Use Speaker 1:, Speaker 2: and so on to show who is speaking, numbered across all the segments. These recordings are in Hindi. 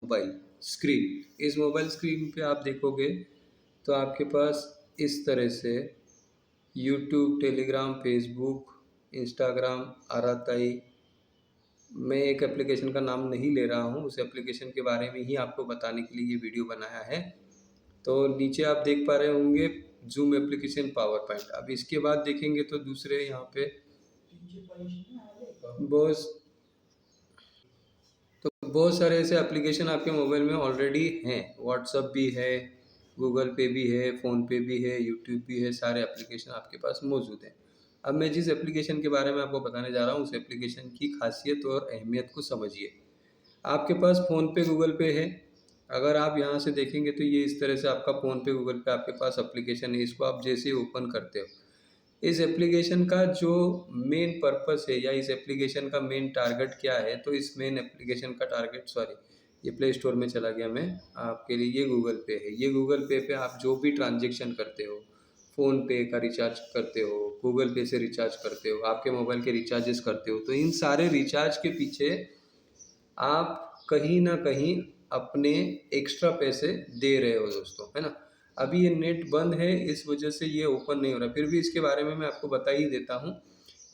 Speaker 1: मोबाइल स्क्रीन, इस मोबाइल स्क्रीन पे आप देखोगे तो आपके पास इस तरह से यूट्यूब, टेलीग्राम, फेसबुक, इंस्टाग्राम आ रहा है। मैं एक एप्लीकेशन का नाम नहीं ले रहा हूँ, उस एप्लीकेशन के बारे में ही आपको बताने के लिए ये वीडियो बनाया है। तो नीचे आप देख पा रहे होंगे जूम एप्लीकेशन, पावर पॉइंट। अब इसके बाद देखेंगे तो दूसरे यहाँ पे बहुत बहुत सारे ऐसे एप्लीकेशन आपके मोबाइल में ऑलरेडी हैं। व्हाट्सअप भी है, गूगल पे भी है, फ़ोनपे भी है, यूट्यूब भी है, सारे एप्लीकेशन आपके पास मौजूद हैं। अब मैं जिस एप्लीकेशन के बारे में आपको बताने जा रहा हूँ, उस एप्लीकेशन की खासियत और अहमियत को समझिए। आपके पास फ़ोनपे, गूगल पे है। अगर आप यहाँ से देखेंगे तो ये इस तरह से आपका फ़ोनपे, गूगल पे आपके पास एप्लीकेशन है। इसको आप जैसे ही ओपन करते हो, इस एप्लीकेशन का जो मेन पर्पस है या इस एप्लीकेशन का मेन टारगेट क्या है, तो इस मेन एप्लीकेशन का टारगेट, सॉरी ये प्ले स्टोर में चला गया मैं आपके लिए, ये गूगल पे है। ये गूगल पे पे आप जो भी ट्रांजेक्शन करते हो, फ़ोन पे का रिचार्ज करते हो, गूगल पे से रिचार्ज करते हो, आपके मोबाइल के रिचार्जेस करते हो, तो इन सारे रिचार्ज के पीछे आप कहीं ना कहीं अपने एक्स्ट्रा पैसे दे रहे हो दोस्तों, है ना। अभी ये नेट बंद है, इस वजह से ये ओपन नहीं हो रहा। फिर भी इसके बारे में मैं आपको बता ही देता हूँ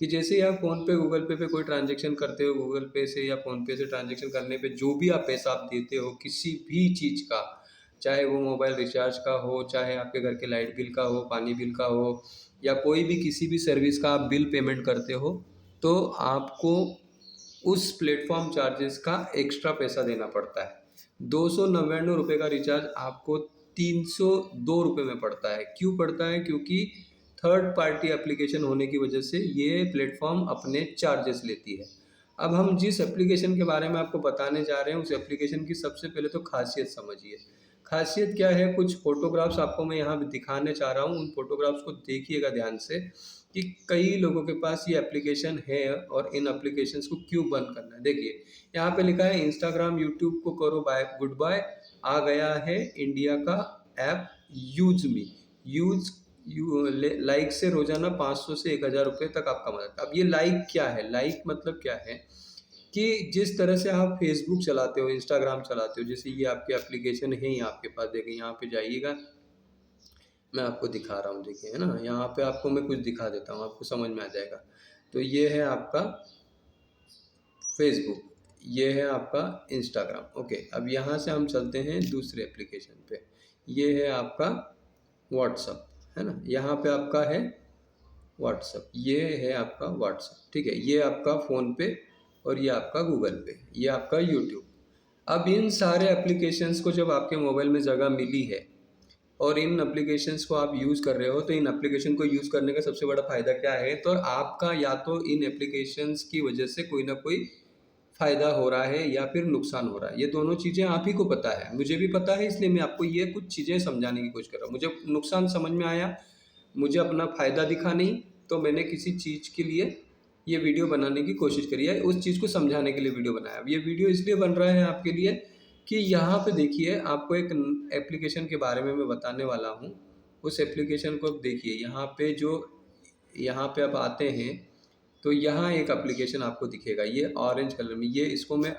Speaker 1: कि जैसे ही आप फ़ोन पे, गूगल पे कोई ट्रांजेक्शन करते हो, गूगल पे से या फ़ोन पे से ट्रांजेक्शन करने पे जो भी आप पैसा आप देते हो किसी भी चीज़ का, चाहे वो मोबाइल रिचार्ज का हो, चाहे आपके घर के लाइट बिल का हो, पानी बिल का हो, या कोई भी किसी भी सर्विस का आप बिल पेमेंट करते हो, तो आपको उस प्लेटफॉर्म चार्जेस का एक्स्ट्रा पैसा देना पड़ता है। 299 रुपये का रिचार्ज आपको 302 रुपये में पड़ता है। क्यों पड़ता है? क्योंकि थर्ड पार्टी एप्लीकेशन होने की वजह से ये प्लेटफॉर्म अपने चार्जेस लेती है। अब हम जिस एप्लीकेशन के बारे में आपको बताने जा रहे हैं, उस एप्लीकेशन की सबसे पहले तो खासियत समझिए। खासियत क्या है? कुछ फोटोग्राफ्स आपको मैं यहाँ दिखाने चाह रहा हूँ, उन फोटोग्राफ्स को देखिएगा ध्यान से कि कई लोगों के पास ये एप्लीकेशन है और इन एप्लीकेशंस को क्यों बंद करना है। देखिए यहाँ पे लिखा है इंस्टाग्राम, यूट्यूब को करो बाय गुड बाय। आ गया है इंडिया का app use me. Use like से रोजाना 500 से 1000 रुपये तक आप कमा सकते हैं। अब ये लाइक क्या है? लाइक मतलब क्या है कि जिस तरह से आप फेसबुक चलाते हो, इंस्टाग्राम चलाते हो, जैसे ये आपके एप्लीकेशन है, यहाँ आपके पास देखिए, यहाँ पे जाइएगा, मैं आपको दिखा रहा हूँ, देखिए है ना, यहाँ पे आपको मैं कुछ दिखा देता हूँ, आपको समझ में आ जाएगा। तो ये है आपका फेसबुक, ये है आपका इंस्टाग्राम। ओके, अब यहाँ से हम चलते हैं दूसरे एप्लीकेशन पे। ये है आपका व्हाट्सअप, है ना, यहाँ पे आपका है व्हाट्सअप, ये है आपका व्हाट्सअप, ठीक है। ये आपका फ़ोन पे और ये आपका गूगल पे, ये आपका यूट्यूब। अब इन सारे एप्लीकेशंस को जब आपके मोबाइल में जगह मिली है और इन एप्लीकेशंस को आप यूज़ कर रहे हो, तो इन एप्लीकेशन को यूज़ करने का सबसे बड़ा फ़ायदा क्या है? तो आपका या तो इन एप्लीकेशंस की वजह से कोई ना कोई फ़ायदा हो रहा है या फिर नुकसान हो रहा है। ये दोनों चीज़ें आप ही को पता है, मुझे भी पता है, इसलिए मैं आपको ये कुछ चीज़ें समझाने की कोशिश कर रहा हूँ। मुझे नुकसान समझ में आया, मुझे अपना फ़ायदा दिखा नहीं, तो मैंने किसी चीज़ के लिए ये वीडियो बनाने की कोशिश करी है, उस चीज़ को समझाने के लिए वीडियो बनाया। अब ये वीडियो इसलिए बन रहा है आपके लिए कि यहाँ पे देखिए, आपको एक एप्लीकेशन के बारे में मैं बताने वाला हूँ। उस एप्लीकेशन को अब देखिए, यहाँ पे जो, यहाँ पे आप आते हैं तो यहाँ एक एप्लीकेशन आपको दिखेगा, ये ऑरेंज कलर में, ये इसको मैं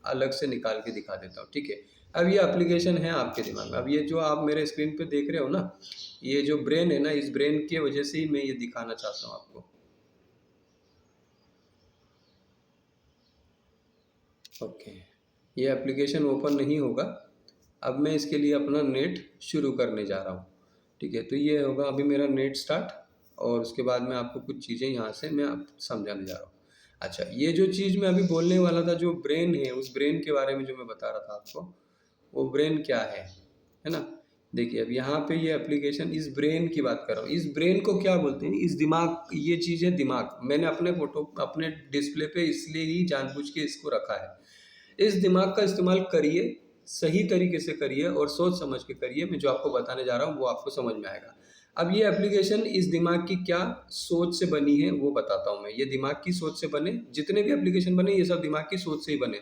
Speaker 1: अलग से निकाल के दिखा देता हूँ, ठीक है। अब ये एप्लीकेशन है आपके दिमाग में। अब ये जो आप मेरे स्क्रीन पे देख रहे हो ना, ये जो ब्रेन है ना, इस ब्रेन की वजह से ही मैं ये दिखाना चाहता हूँ आपको। ओके, ये एप्लीकेशन ओपन नहीं होगा। अब मैं इसके लिए अपना नेट शुरू करने जा रहा हूँ, ठीक है। तो ये होगा अभी मेरा नेट स्टार्ट, और उसके बाद मैं आपको कुछ चीज़ें यहाँ से मैं आप समझाने जा रहा हूँ। अच्छा, ये जो चीज़ मैं अभी बोलने वाला था, जो ब्रेन है, उस ब्रेन के बारे में जो मैं बता रहा था आपको, वो ब्रेन क्या है ना। देखिए अब यहाँ पे ये एप्लीकेशन, इस ब्रेन की बात कर रहा हूँ। इस ब्रेन को क्या बोलते हैं? इस दिमाग, ये चीज़ है दिमाग। मैंने अपने फोटो, अपने डिस्प्ले पे इसलिए ही जानबूझ के इसको रखा है। इस दिमाग का इस्तेमाल करिए, सही तरीके से करिए और सोच समझ के करिए। मैं जो आपको बताने जा रहा हूँ वो आपको समझ में आएगा। अब ये एप्लीकेशन इस दिमाग की क्या सोच से बनी है वो बताता हूँ मैं। ये दिमाग की सोच से बने, जितने भी एप्लीकेशन बने ये सब दिमाग की सोच से ही बने।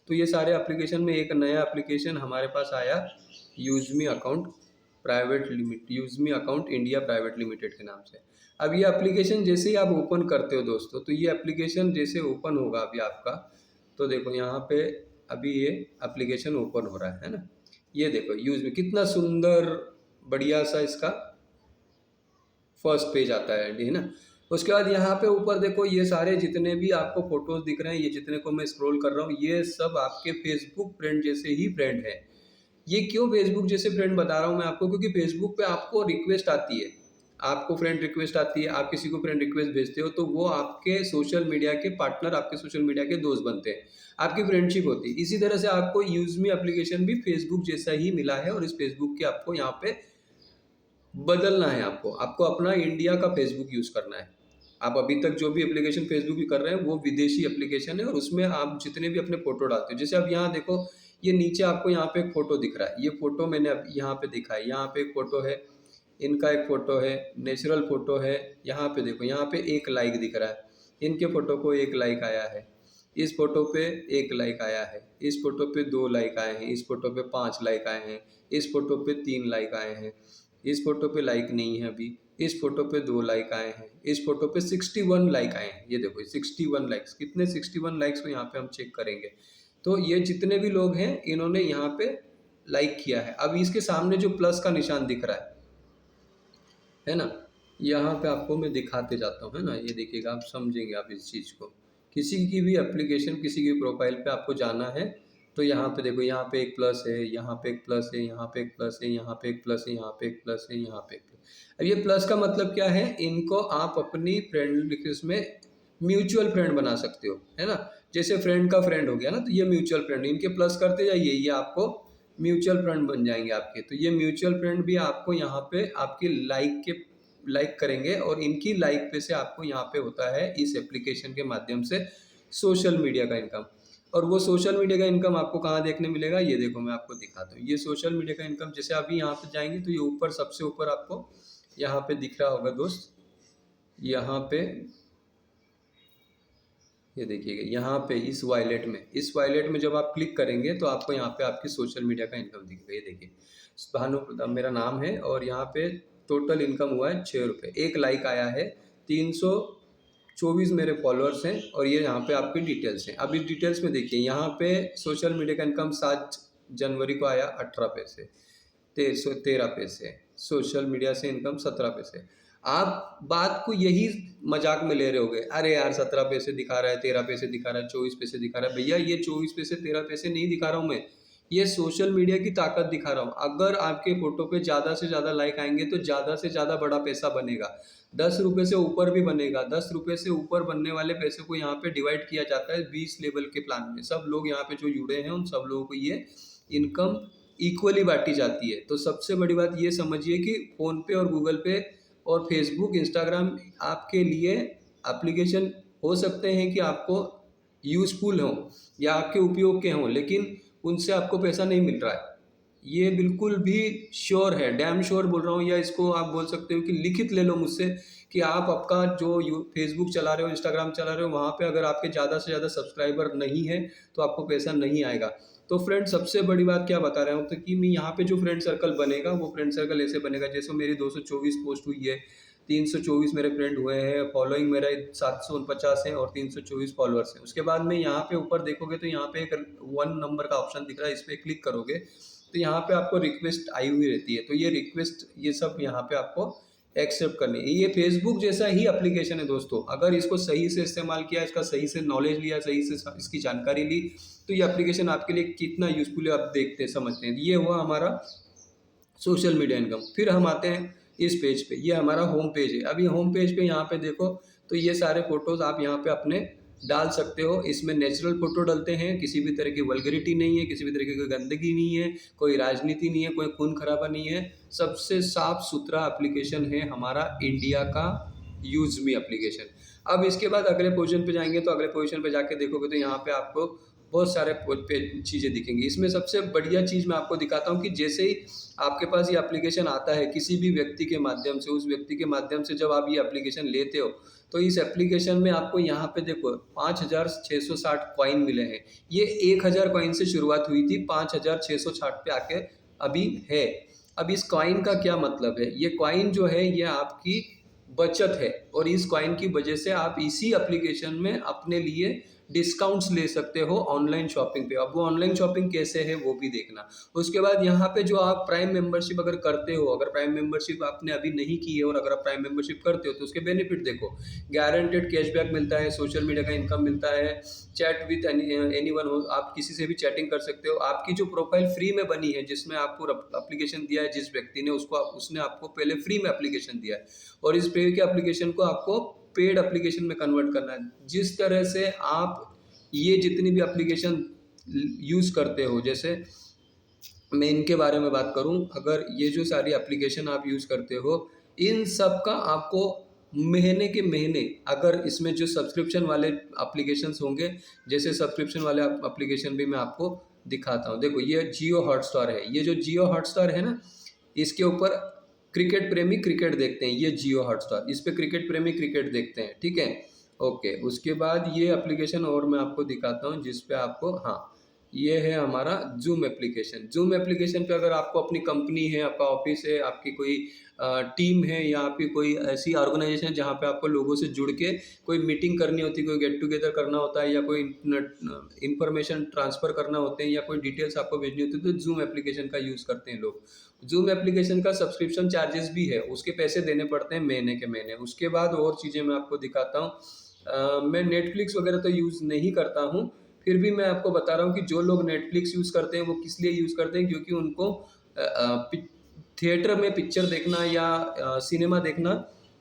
Speaker 1: तो ये सारे एप्लीकेशन में एक नया एप्लीकेशन हमारे पास आया, यूजमी अकाउंट प्राइवेट लिमिट, यूजमी अकाउंट इंडिया प्राइवेट लिमिटेड के नाम से। अब ये एप्लीकेशन जैसे ही आप ओपन करते हो दोस्तों, तो ये एप्लीकेशन जैसे ओपन होगा अभी आपका, तो देखो यहाँ पे अभी ये एप्लीकेशन ओपन हो रहा है ना। ये देखो यूज में कितना सुंदर बढ़िया सा इसका फर्स्ट पेज आता है ना। उसके बाद यहाँ पे ऊपर देखो ये सारे जितने भी आपको फोटोज दिख रहे हैं, ये जितने को मैं स्क्रॉल कर रहा हूँ, ये सब आपके फेसबुक फ्रेंड जैसे ही फ्रेंड है। ये क्यों फेसबुक जैसे फ्रेंड बता रहा हूँ मैं आपको, क्योंकि फेसबुक पे आपको रिक्वेस्ट आती है, आपको फ्रेंड रिक्वेस्ट आती है, आप किसी को फ्रेंड रिक्वेस्ट भेजते हो तो वो आपके सोशल मीडिया के पार्टनर, आपके सोशल मीडिया के दोस्त बनते हैं, आपकी फ्रेंडशिप होती है। इसी तरह से आपको यूजमी एप्लीकेशन भी फेसबुक जैसा ही मिला है, और इस फेसबुक के आपको यहाँ पे बदलना है, आपको अपना इंडिया का फेसबुक यूज करना है। आप अभी तक जो भी एप्लीकेशन फेसबुक की कर रहे हैं वो विदेशी एप्लीकेशन है, और उसमें आप जितने भी अपने फोटो डालते हो, जैसे अब यहाँ देखो ये नीचे आपको यहाँ पे एक फोटो दिख रहा है, ये फोटो मैंने अब यहाँ पे दिखा है, यहाँ पे एक फोटो है, इनका एक फोटो है, नेचुरल फोटो है। यहाँ पे देखो यहाँ पे 1 लाइक दिख रहा है, इनके फोटो को 1 लाइक आया है, इस फोटो पे 1 लाइक आया है, इस फोटो पे 2 लाइक आए हैं, इस फोटो पे 5 लाइक आए हैं, इस फोटो पे 3 लाइक आए हैं, इस फोटो पे लाइक नहीं है अभी, इस फोटो पे 2 लाइक आए हैं, इस फोटो पे 61 लाइक आए हैं। ये देखो 61 लाइक्स, कितने 61 लाइक्स को यहाँ पे हम चेक करेंगे। तो ये जितने भी लोग हैं इन्होंने यहाँ पे लाइक किया है। अब इसके सामने जो प्लस का निशान दिख रहा है ना, यहाँ पे आपको मैं दिखाते जाता हूँ, है ना। ये देखिएगा, आप समझेंगे आप इस चीज़ को। किसी की भी एप्लीकेशन, किसी की प्रोफाइल पे आपको जाना है तो यहाँ पे देखो, यहाँ पे एक प्लस है, यहाँ पे एक प्लस है, यहाँ पे एक प्लस है, यहाँ पे एक प्लस है, यहाँ पे एक प्लस है, यहाँ पे एक प्लस। अब ये प्लस का मतलब क्या है, इनको आप अपनी फ्रेंड रिक्वेस्ट में म्यूचुअल फ्रेंड बना सकते हो, है ना। जैसे फ्रेंड का फ्रेंड हो गया ना, तो ये म्यूचुअल फ्रेंड, इनके प्लस करते जाइए, ये आपको म्यूचुअल फ्रेंड बन जाएंगे आपके। तो ये म्यूचुअल फ्रेंड भी आपको यहाँ पे आपकी लाइक करेंगे, और इनकी लाइक पे से आपको यहाँ पे होता है इस एप्लीकेशन के माध्यम से सोशल मीडिया का इनकम। और वो सोशल मीडिया का इनकम आपको कहाँ देखने मिलेगा, ये देखो मैं आपको दिखाता हूँ। ये सोशल मीडिया का इनकम, जैसे अभी यहाँ पे जाएंगे तो ये ऊपर सबसे ऊपर आपको यहाँ पे दिख रहा होगा दोस्त, यहाँ पे ये देखिएगा, यहाँ पे इस वायलेट में जब आप क्लिक करेंगे तो आपको यहाँ पे आपकी सोशल मीडिया का इनकम दिखेगा। ये देखिए, भानु प्रताप मेरा नाम है, और यहाँ पे टोटल इनकम हुआ है 6 रुपये, 1 लाइक आया है, 324 मेरे फॉलोअर्स हैं, और ये यहाँ पे आपकी डिटेल्स हैं। अब इस डिटेल्स में देखिए, यहाँ पे सोशल मीडिया का इनकम 7 जनवरी को आया 18 पैसे, 13 पैसे, सोशल मीडिया से इनकम 17 पैसे। आप बात को यही मजाक में ले रहे होगे, अरे यार 17 पैसे दिखा रहा है, 13 पैसे दिखा रहा है, 24 पैसे दिखा रहा है। भैया ये 24 पैसे 13 पैसे नहीं दिखा रहा हूँ मैं, ये सोशल मीडिया की ताकत दिखा रहा हूँ। अगर आपके फोटो पे ज़्यादा से ज़्यादा लाइक आएंगे तो ज़्यादा से ज़्यादा बड़ा पैसा बनेगा, 10 रुपये से ऊपर भी बनेगा। 10 रुपये से ऊपर बनने वाले पैसे को यहाँ पे डिवाइड किया जाता है 20 लेवल के प्लान में। सब लोग यहाँ पे जो जुड़े हैं उन सब लोगों को ये इनकम इक्वली बांटी जाती है। तो सबसे बड़ी बात ये समझिए कि फ़ोनपे और गूगल पे और फेसबुक, इंस्टाग्राम आपके लिए एप्लीकेशन हो सकते हैं कि आपको यूज़फुल हों या आपके उपयोग के हों, लेकिन उनसे आपको पैसा नहीं मिल रहा है, ये बिल्कुल भी श्योर है, डैम श्योर बोल रहा हूँ। या इसको आप बोल सकते हो कि लिखित ले लो मुझसे कि आप आपका जो फेसबुक चला रहे हो, इंस्टाग्राम चला रहे हो, वहाँ पे अगर आपके ज़्यादा से ज़्यादा सब्सक्राइबर नहीं है तो आपको पैसा नहीं आएगा। तो फ्रेंड, सबसे बड़ी बात क्या बता रहा हूँ, तो कि मैं यहाँ पे जो फ्रेंड सर्कल बनेगा वो फ्रेंड सर्कल ऐसे बनेगा, जैसे मेरी 224 पोस्ट हुई है, 324 मेरे फ्रेंड हुए हैं, फॉलोइंग मेरा 749 है, और 324 फॉलोअर्स हैं। उसके बाद में यहाँ पे ऊपर देखोगे तो यहाँ पे एक 1 नंबर का ऑप्शन दिख रहा है, इस पर क्लिक करोगे तो यहाँ पे आपको रिक्वेस्ट आई हुई रहती है। तो ये रिक्वेस्ट, ये सब यहाँ पे आपको एक्सेप्ट करनी है। ये फेसबुक जैसा ही एप्लीकेशन है दोस्तों, अगर इसको सही से इस्तेमाल किया, इसका सही से नॉलेज लिया, सही से इसकी जानकारी ली, तो ये एप्लीकेशन आपके लिए कितना यूजफुल है आप देखते हैं, समझते हैं। ये हुआ हमारा सोशल मीडिया इनकम। फिर हम आते हैं इस पेज पे, ये हमारा होम पेज है। अभी होम पेज पे यहाँ पे देखो तो ये सारे फोटोज आप यहाँ पे अपने डाल सकते हो। इसमें नेचुरल फोटो डालते हैं, किसी भी तरह की वल्गरिटी नहीं है, किसी भी तरह की कोई गंदगी नहीं है, कोई राजनीति नहीं है, कोई खून खराबा नहीं है। सबसे साफ सुथरा एप्लीकेशन है हमारा इंडिया का यूजमी एप्लीकेशन। अब इसके बाद अगले पोजीशन पे जाएंगे, तो अगले पोजीशन पे जाके देखोगे तो यहाँ पे आपको बहुत सारे चीज़ें दिखेंगी। इसमें सबसे बढ़िया चीज़ मैं आपको दिखाता हूँ कि जैसे ही आपके पास ये एप्लीकेशन आता है किसी भी व्यक्ति के माध्यम से, उस व्यक्ति के माध्यम से जब आप ये एप्लीकेशन लेते हो तो इस एप्लीकेशन में आपको यहाँ पे देखो 5660 कॉइन मिले हैं। ये 1000 कॉइन से शुरुआत हुई थी, 5660 पे आके अभी है। अब इस कॉइन का क्या मतलब है, ये कॉइन जो है ये आपकी बचत है, और इस कॉइन की वजह से आप इसी एप्लीकेशन में अपने लिए डिस्काउंट्स ले सकते हो ऑनलाइन शॉपिंग पे। अब वो ऑनलाइन शॉपिंग कैसे है वो भी देखना। उसके बाद यहाँ पे जो आप प्राइम मेंबरशिप अगर करते हो, अगर प्राइम मेंबरशिप आपने अभी नहीं की है और अगर आप प्राइम मेंबरशिप करते हो तो उसके बेनिफिट देखो। गारंटेड कैशबैक मिलता है, सोशल मीडिया का इनकम मिलता है, चैट विथ एनीवन हो, आप किसी से भी चैटिंग कर सकते हो। आपकी जो प्रोफाइल फ्री में बनी है, जिसमें आपको एप्लीकेशन दिया है जिस व्यक्ति ने, उसने आपको पहले फ्री में एप्लीकेशन दिया है और इस फ्री के एप्लीकेशन को आपको पेड एप्लीकेशन में कन्वर्ट करना है। जिस तरह से आप ये जितनी भी एप्लीकेशन यूज़ करते हो, जैसे मैं इनके बारे में बात करूं, अगर ये जो सारी एप्लीकेशन आप यूज़ करते हो, इन सब का आपको महीने के महीने, अगर इसमें जो सब्सक्रिप्शन वाले एप्लीकेशंस होंगे, जैसे सब्सक्रिप्शन वाले एप्लीकेशन भी मैं आपको दिखाता हूं। देखो ये जियो हॉटस्टार है, ये जो जियो हॉटस्टार है ना, इसके ऊपर क्रिकेट प्रेमी क्रिकेट देखते हैं, ये जियो हॉटस्टार, इस पे क्रिकेट प्रेमी क्रिकेट देखते हैं, ठीक है। ओके, उसके बाद ये एप्लीकेशन और मैं आपको दिखाता हूँ जिस पे आपको, हाँ, ये है हमारा जूम एप्लीकेशन। जूम एप्लीकेशन पे अगर आपको अपनी कंपनी है, आपका ऑफिस है, आपकी कोई टीम है या आपकी कोई ऐसी ऑर्गेनाइजेशन है जहाँ पे आपको लोगों से जुड़ के कोई मीटिंग करनी होती है, कोई गेट टुगेदर करना होता है या कोई इंफॉर्मेशन ट्रांसफ़र करना होते हैं या कोई डिटेल्स आपको भेजनी होती है, तो जूम एप्लीकेशन का यूज़ करते हैं लोग। जूम एप्लीकेशन का सब्सक्रिप्शन चार्जेस भी है, उसके पैसे देने पड़ते हैं महीने के महीने। उसके बाद और चीज़ें मैं आपको दिखाता हूँ। मैं नेटफ्लिक्स वगैरह तो यूज़ नहीं करता हूँ, फिर भी मैं आपको बता रहा हूँ कि जो लोग नेटफ्लिक्स यूज़ करते हैं वो किस लिए यूज़ करते हैं, क्योंकि उनको थिएटर में पिक्चर देखना या सिनेमा देखना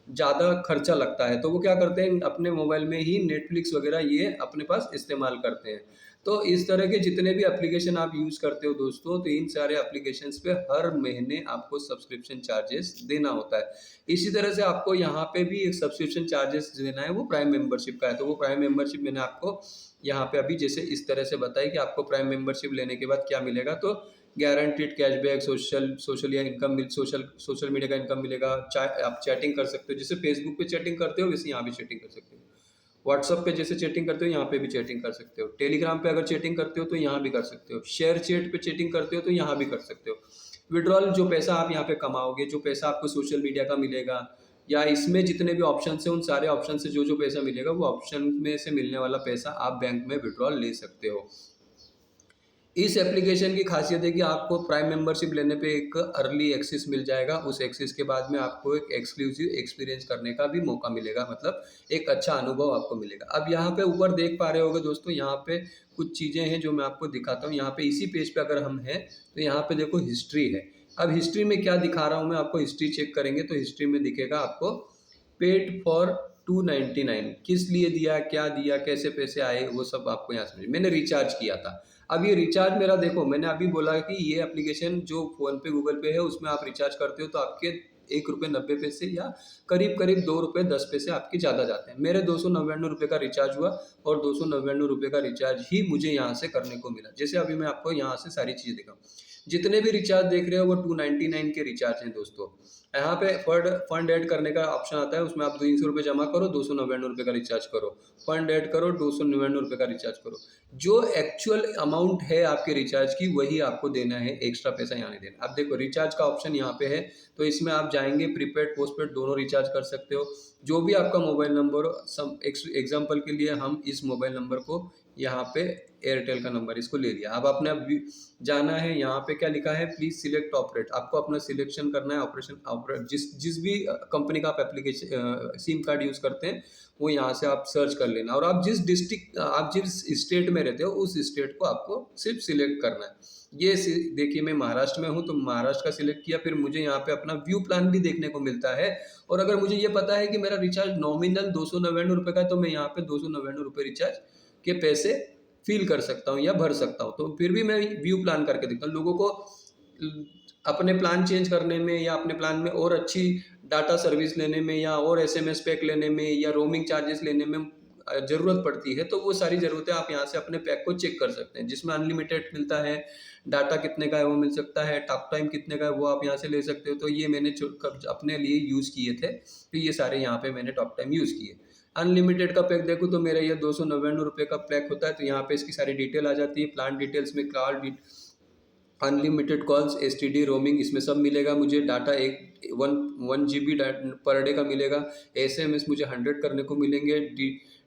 Speaker 1: ज़्यादा खर्चा लगता है, तो वो क्या करते हैं, अपने मोबाइल में ही नेटफ्लिक्स वगैरह ये अपने पास इस्तेमाल करते हैं। तो इस तरह के जितने भी एप्लीकेशन आप यूज़ करते हो दोस्तों, तो इन सारे एप्लीकेशंस पे हर महीने आपको सब्सक्रिप्शन चार्जेस देना होता है। इसी तरह से आपको यहाँ पे भी एक सब्सक्रिप्शन चार्जेस देना है, वो प्राइम मेंबरशिप का है। तो वो प्राइम मेंबरशिप मैंने आपको यहाँ पे अभी जैसे इस तरह से बताई कि आपको प्राइम मेंबरशिप लेने के बाद क्या मिलेगा, तो गारंटीड कैशबैक, सोशल या इनकम मिल सोशल मीडिया का इनकम मिलेगा। आप चैटिंग कर सकते हो, जैसे फेसबुक पे चैटिंग करते हो वैसे यहाँ भी चैटिंग कर सकते हो। व्हाट्सअप पे जैसे चैटिंग करते हो यहाँ पे भी चैटिंग कर सकते हो। टेलीग्राम पे अगर चैटिंग करते हो तो यहाँ भी कर सकते हो। शेयर चैट पे चैटिंग करते हो तो यहाँ भी कर सकते हो। विड्रॉल, जो पैसा आप यहाँ पे कमाओगे, जो पैसा आपको सोशल मीडिया का मिलेगा या इसमें जितने भी ऑप्शन है, उन सारे ऑप्शन से जो जो पैसा मिलेगा, वो ऑप्शन में से मिलने वाला पैसा आप बैंक में विड्रॉल ले सकते हो। इस एप्लीकेशन की खासियत है कि आपको प्राइम मेंबरशिप लेने पे एक अर्ली एक्सेस मिल जाएगा। उस एक्सेस के बाद में आपको एक एक्सक्लूसिव एक्सपीरियंस करने का भी मौका मिलेगा, मतलब एक अच्छा अनुभव आपको मिलेगा। अब यहाँ पे ऊपर देख पा रहे होगे दोस्तों, यहाँ पे कुछ चीज़ें हैं जो मैं आपको दिखाता हूँ। यहाँ पे इसी पेज पे अगर हम हैं तो यहाँ पे देखो हिस्ट्री है। अब हिस्ट्री में क्या दिखा रहा हूँ मैं आपको, हिस्ट्री चेक करेंगे तो हिस्ट्री में दिखेगा आपको पेड फॉर 299, किस लिए दिया, क्या दिया, कैसे पैसे आए, वो सब आपको यहाँ समझ। मैंने रिचार्ज किया था। अब ये रिचार्ज मेरा देखो, मैंने अभी बोला कि ये एप्लीकेशन जो फ़ोन पे गूगल पे है उसमें आप रिचार्ज करते हो तो आपके ₹1.90 या करीब करीब ₹2.10 आपके ज़्यादा जाते हैं। मेरे ₹299 का रिचार्ज हुआ और ₹299 का रिचार्ज ही मुझे यहाँ से करने को मिला। जैसे अभी मैं आपको यहाँ से सारी चीज़ें दिखाऊँ, जितने भी रिचार्ज देख रहे हो वो 299 के रिचार्ज हैं दोस्तों। यहाँ पे फंड ऐड करने का ऑप्शन आता है, उसमें आप ₹300 जमा करो, ₹299 का रिचार्ज करो। फंड ऐड करो, ₹299 का रिचार्ज करो। जो एक्चुअल अमाउंट है आपके रिचार्ज की वही आपको देना है, एक्स्ट्रा पैसा यहाँ नहीं देना। अब देखो रिचार्ज का ऑप्शन यहाँ पे है, तो इसमें आप जाएंगे, प्रीपेड पोस्टपेड दोनों रिचार्ज कर सकते हो। जो भी आपका मोबाइल नंबर हो, सम एग्जाम्पल के लिए हम इस मोबाइल नंबर को यहाँ पे एयरटेल का नंबर इसको ले लिया। अब आपने जाना है, यहाँ पे क्या लिखा है, प्लीज सिलेक्ट ऑपरेट, आपको अपना सिलेक्शन करना है ऑपरेट, जिस भी कंपनी का आप एप्लीकेशन सिम कार्ड यूज करते हैं वो यहाँ से आप सर्च कर लेना, और आप जिस डिस्ट्रिक्ट, आप जिस स्टेट में रहते हो उस स्टेट को आपको सिर्फ सिलेक्ट करना है। ये देखिए मैं महाराष्ट्र में हूँ तो महाराष्ट्र का सिलेक्ट किया, फिर मुझे यहाँ पे अपना व्यू प्लान भी देखने को मिलता है। और अगर मुझे ये पता है कि मेरा रिचार्ज नॉमिनल ₹299 का है तो मैं यहाँ पे ₹299 रिचार्ज के पैसे फील कर सकता हूँ या भर सकता हूँ। तो फिर भी मैं व्यू प्लान करके देखता हूँ। लोगों को अपने प्लान चेंज करने में या अपने प्लान में और अच्छी डाटा सर्विस लेने में या और एसएमएस पैक लेने में या रोमिंग चार्जेस लेने में ज़रूरत पड़ती है, तो वो सारी ज़रूरतें आप यहाँ से अपने पैक को चेक कर सकते हैं, जिसमें अनलिमिटेड मिलता है, डाटा कितने का है वो मिल सकता है, टॉक टाइम कितने का है वो आप यहाँ से ले सकते हो। तो ये मैंने अपने लिए यूज़ किए थे, तो ये सारे यहाँ पे मैंने टॉक टाइम यूज़ किए। अनलिमिटेड का पैक देखो तो मेरा ये ₹299 का पैक होता है, तो यहाँ पे इसकी सारी डिटेल आ जाती है। प्लान डिटेल्स में अनलिमिटेड कॉल्स, एसटीडी, रोमिंग, इसमें सब मिलेगा मुझे। डाटा 1 GB पर डे का मिलेगा। एसएमएस मुझे 100 करने को मिलेंगे।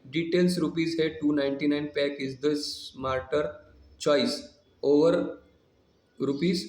Speaker 1: डिटेल्स रुपीज़ है 299, pack is the smarter choice over rupees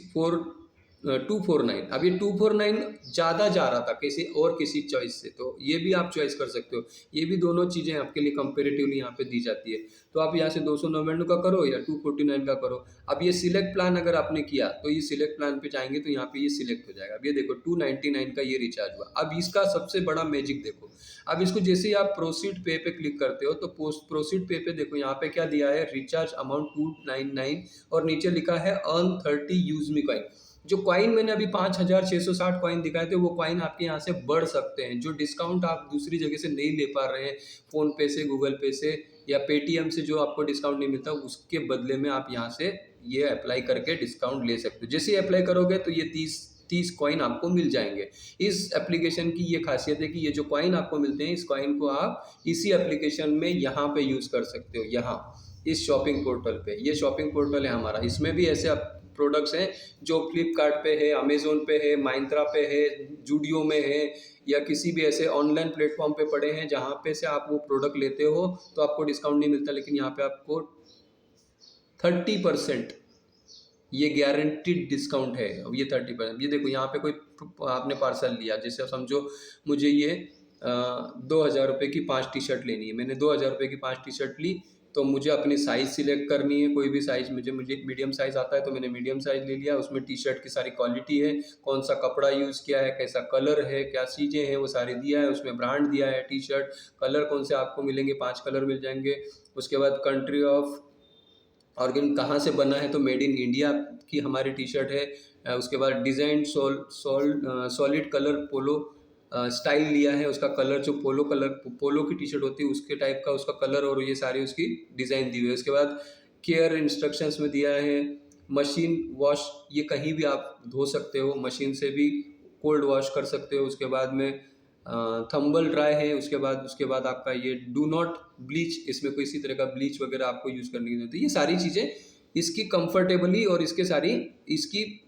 Speaker 1: 249। अब ये 249 ज़्यादा जा रहा था किसी और किसी चॉइस से, तो ये भी आप चॉइस कर सकते हो। ये भी दोनों चीज़ें आपके लिए कंपेरेटिवली यहाँ पे दी जाती है। तो आप यहाँ से 299 का करो या 249 का करो। अब ये सिलेक्ट प्लान अगर आपने किया तो ये सिलेक्ट प्लान पे जाएंगे तो यहाँ पे ये सिलेक्ट हो जाएगा। अब ये देखो 299 का ये रिचार्ज हुआ। अब इसका सबसे बड़ा मैजिक देखो, अब इसको जैसे ही आप प्रोसीड पे पे क्लिक करते हो तो पोस्ट प्रोसीड पे पे देखो यहाँ पे क्या दिया है, रिचार्ज अमाउंट 299 और नीचे लिखा है अर्न 30 यूज मी कॉइन। जो कॉइन मैंने अभी 5660 कॉइन दिखाए थे वो कॉइन आपके यहाँ से बढ़ सकते हैं। जो डिस्काउंट आप दूसरी जगह से नहीं ले पा रहे हैं, फ़ोन पे से, गूगल पे से या पेटीएम से जो आपको डिस्काउंट नहीं मिलता, उसके बदले में आप यहाँ से ये अप्लाई करके डिस्काउंट ले सकते हो। जैसे ही अप्लाई करोगे तो ये 30 कॉइन आपको मिल जाएंगे। इस एप्लीकेशन की ये खासियत है कि ये जो कॉइन आपको मिलते हैं, इस कॉइन को आप इसी एप्लीकेशन में यहाँ पे यूज़ कर सकते हो। यहाँ इस शॉपिंग पोर्टल पे, ये शॉपिंग पोर्टल है हमारा, इसमें भी ऐसे प्रोडक्ट्स हैं जो फ्लिपकार्ट पे है, अमेज़ोन पे है, माइंत्रा पे है, जूडियो में है या किसी भी ऐसे ऑनलाइन प्लेटफॉर्म पे पड़े हैं जहाँ पे से आप वो प्रोडक्ट लेते हो तो आपको डिस्काउंट नहीं मिलता, लेकिन यहाँ पे आपको 30% ये गारंटीड डिस्काउंट है। अब ये 30%, ये देखो यहाँ पे कोई आपने पार्सल लिया, जैसे समझो मुझे ये 2000 रुपये की 5 टी शर्ट लेनी है, मैंने 2000 रुपये की 5 टी शर्ट ली, तो मुझे अपनी साइज़ सिलेक्ट करनी है, कोई भी साइज़, मुझे मीडियम साइज़ आता है तो मैंने मीडियम साइज़ ले लिया। उसमें टी शर्ट की सारी क्वालिटी है, कौन सा कपड़ा यूज़ किया है, कैसा कलर है, क्या चीज़ें हैं वो सारे दिया है, उसमें ब्रांड दिया है, टी शर्ट कलर कौन से आपको मिलेंगे, 5 कलर मिल जाएंगे। उसके बाद कंट्री ऑफ ऑर्गेन कहाँ से बना है, तो मेड इन इंडिया की हमारी टी शर्ट है। उसके बाद डिज़ाइन सॉलिड कलर पोलो स्टाइल लिया है, उसका कलर जो पोलो की टी शर्ट होती है उसके टाइप का उसका कलर और ये सारी उसकी डिज़ाइन दी हुई है। उसके बाद केयर इंस्ट्रक्शंस में दिया है, मशीन वॉश, ये कहीं भी आप धो सकते हो, मशीन से भी कोल्ड वॉश कर सकते हो। उसके बाद में थंबल ड्राई है। उसके बाद आपका ये डू नॉट ब्लीच, इसमें कोई इसी तरह का ब्लीच वगैरह आपको यूज़ करनी नहीं होती। ये सारी चीज़ें इसकी कंफर्टेबली और इसकी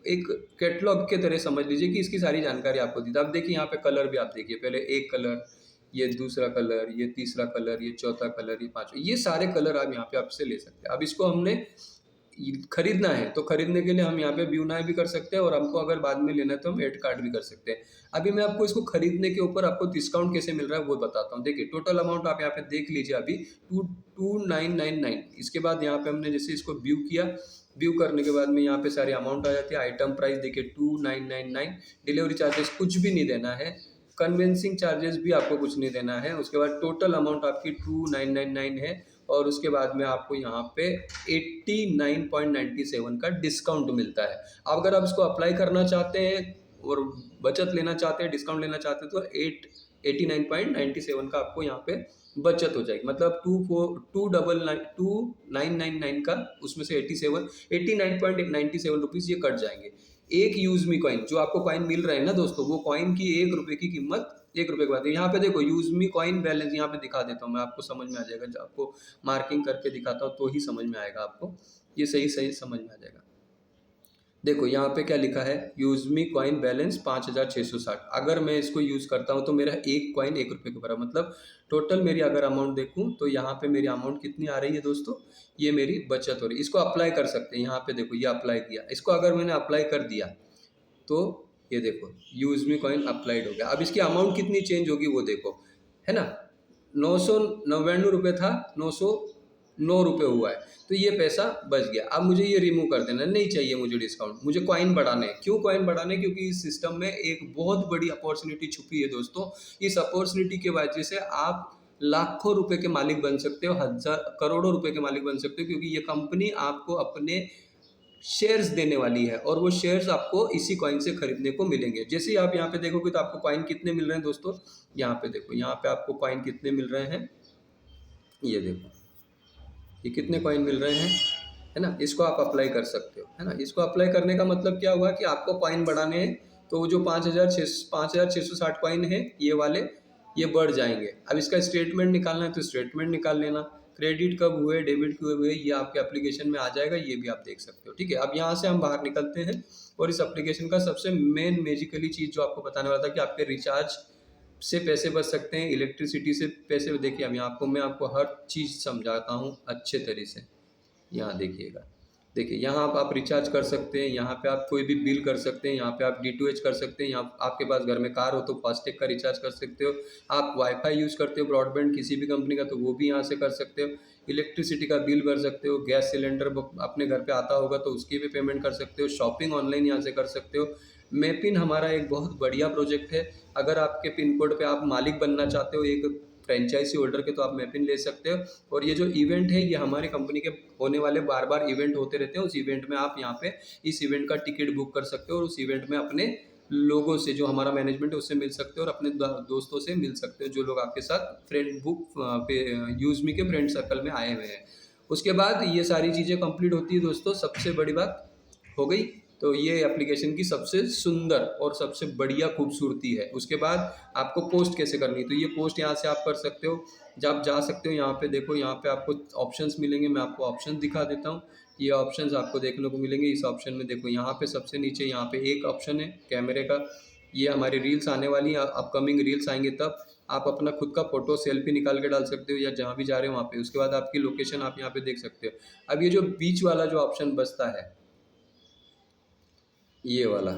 Speaker 1: एक कैटलॉग के तरह समझ लीजिए कि इसकी सारी जानकारी आपको दी। अब देखिए यहाँ पे कलर भी आप देखिए, पहले एक कलर, ये दूसरा कलर, ये तीसरा कलर, ये चौथा कलर, ये पांचवा, ये सारे कलर आप यहाँ पे आपसे ले सकते हैं। अब इसको हमने खरीदना है तो खरीदने के लिए हम यहाँ पे व्यू नाउ भी कर सकते हैं और हमको अगर बाद में लेना है तो हम ऐड कार्ड भी कर सकते हैं। अभी मैं आपको इसको खरीदने के ऊपर आपको डिस्काउंट कैसे मिल रहा है वो बताता हूँ। देखिए टोटल अमाउंट आप यहाँ पे देख लीजिए, अभी 2999। इसके बाद यहाँ पे हमने जैसे इसको व्यू किया, व्यू करने के बाद में यहाँ पे सारी अमाउंट आ जाती है। आइटम प्राइस देखिए 2999, डिलीवरी चार्जेस कुछ भी नहीं देना है, कन्वेंसिंग चार्जेस भी आपको कुछ नहीं देना है। उसके बाद टोटल अमाउंट आपकी 2999 है और उसके बाद में आपको यहाँ पे 89.97 का डिस्काउंट मिलता है। अब अगर आप इसको अप्लाई करना चाहते हैं और बचत लेना चाहते हैं, डिस्काउंट लेना चाहते हैं तो 89.97 का आपको यहाँ पे बचत हो जाएगी। मतलब 2999 का उसमें से 89.97 रुपीज़ ये कट जाएंगे। एक यूज मी कॉइन जो आपको कॉइन मिल रहा है ना दोस्तों, वो कॉइन की 1 रुपये की कीमत 1 रुपये के बाद यहाँ पे देखो यूज मी कॉइन बैलेंस यहाँ पे दिखा देता हूँ मैं, आपको समझ में आ जाएगा। जब आपको मार्किंग करके दिखाता हूँ तो ही समझ में आएगा, आपको ये सही समझ में आ जाएगा। देखो यहाँ पे क्या लिखा है, यूज मी कॉइन बैलेंस 5660। अगर मैं इसको यूज़ करता हूँ तो मेरा एक कॉइन 1 रुपये के बराबर, मतलब टोटल मेरी अगर अमाउंट देखूँ तो यहाँ पे मेरी अमाउंट कितनी आ रही है दोस्तों, ये मेरी बचत हो रही है। इसको अप्लाई कर सकते हैं, यहाँ पे देखो ये अप्लाई किया, इसको अगर मैंने अप्लाई कर दिया तो ये देखो यूज मी कॉइन अप्लाइड हो गया। अब इसकी अमाउंट कितनी चेंज होगी वो देखो, है ना, 999 रुपये था, 909 रुपये हुआ है, तो ये पैसा बच गया। अब मुझे ये रिमूव कर देना, नहीं चाहिए मुझे डिस्काउंट, मुझे कॉइन बढ़ाने हैं। क्यों कॉइन बढ़ाने? क्योंकि इस सिस्टम में एक बहुत बड़ी अपॉर्चुनिटी छुपी है दोस्तों। इस अपॉर्चुनिटी के वजह से आप लाखों रुपए के मालिक बन सकते हो, करोड़ों रुपए के मालिक बन सकते हो, क्योंकि ये कंपनी आपको अपने शेयर्स देने वाली है और वो शेयर्स आपको इसी कॉइन से खरीदने को मिलेंगे। जैसे ही आप यहाँ पे देखोगे तो आपको कॉइन कितने मिल रहे हैं दोस्तों, यहाँ पे देखो, यहाँ पे आपको कॉइन कितने मिल रहे हैं, ये देखो ये कितने कॉइन मिल रहे हैं, है ना। इसको आप अप्लाई कर सकते हो, है ना। इसको अप्लाई करने का मतलब क्या हुआ कि आपको कॉइन बढ़ाने हैं, तो वो जो 5660 कॉइन है ये वाले, ये बढ़ जाएंगे। अब इसका स्टेटमेंट निकालना है तो स्टेटमेंट निकाल लेना, क्रेडिट कब हुए, डेबिट कब हुए, ये आपके एप्लीकेशन में आ जाएगा, ये भी आप देख सकते हो, ठीक है। अब यहाँ से हम बाहर निकलते हैं और इस एप्लीकेशन का सबसे मेन मैजिकली चीज़ जो आपको बताने वाला था कि आपके रिचार्ज से पैसे बच सकते हैं, इलेक्ट्रिसिटी से पैसे। देखिए अभी मैं आपको हर चीज़ समझाता हूँ अच्छे तरीके से। यहाँ देखिएगा, देखिए यहाँ आप रिचार्ज कर सकते हैं, यहाँ पे आप कोई भी बिल कर सकते हैं, यहाँ पे आप डीटीएच कर सकते हैं, यहाँ आपके पास घर में कार हो तो फास्टैग का रिचार्ज कर सकते हो, आप वाईफाई यूज़ करते हो ब्रॉडबैंड किसी भी कंपनी का तो वो भी यहाँ से कर सकते हो, इलेक्ट्रिसिटी का बिल भर सकते हो, गैस सिलेंडर अपने घर पे आता होगा तो उसकी भी पेमेंट कर सकते हो, शॉपिंग ऑनलाइन यहाँ से कर सकते हो। मैपिन हमारा एक बहुत बढ़िया प्रोजेक्ट है। अगर आपके पिन कोड पे आप मालिक बनना चाहते हो एक फ्रेंचाइजी होल्डर के, तो आप मैपिन ले सकते हो। और ये जो इवेंट है ये हमारी कंपनी के होने वाले बार बार इवेंट होते रहते हैं, उस इवेंट में आप यहाँ पे इस इवेंट का टिकट बुक कर सकते हो और उस इवेंट में अपने लोगों से, जो हमारा मैनेजमेंट है उससे मिल सकते हो और अपने दोस्तों से मिल सकते हो जो लोग आपके साथ फ्रेंड बुक पे यूज़मी के फ्रेंड सर्कल में आए हुए हैं। उसके बाद ये सारी चीज़ें कंप्लीट होती है दोस्तों, सबसे बड़ी बात हो गई। तो ये एप्लीकेशन की सबसे सुंदर और सबसे बढ़िया खूबसूरती है। उसके बाद आपको पोस्ट कैसे करनी है, तो ये पोस्ट यहाँ से आप कर सकते हो। जब आप जा सकते हो यहाँ पे, देखो यहाँ पे आपको ऑप्शंस मिलेंगे, मैं आपको ऑप्शन दिखा देता हूँ। ये ऑप्शंस आपको देखने को मिलेंगे। इस ऑप्शन में देखो यहाँ पे सबसे नीचे यहाँ पे एक ऑप्शन है कैमरे का। ये हमारी रील्स आने वाली, अपकमिंग रील्स आएंगे तब आप अपना खुद का फोटो सेल्फी निकाल के डाल सकते हो या जहाँ भी जा रहे हो वहाँ पे। उसके बाद आपकी लोकेशन आप यहाँ पे देख सकते हो। अब ये जो बीच वाला जो ऑप्शन बचता है, ये वाला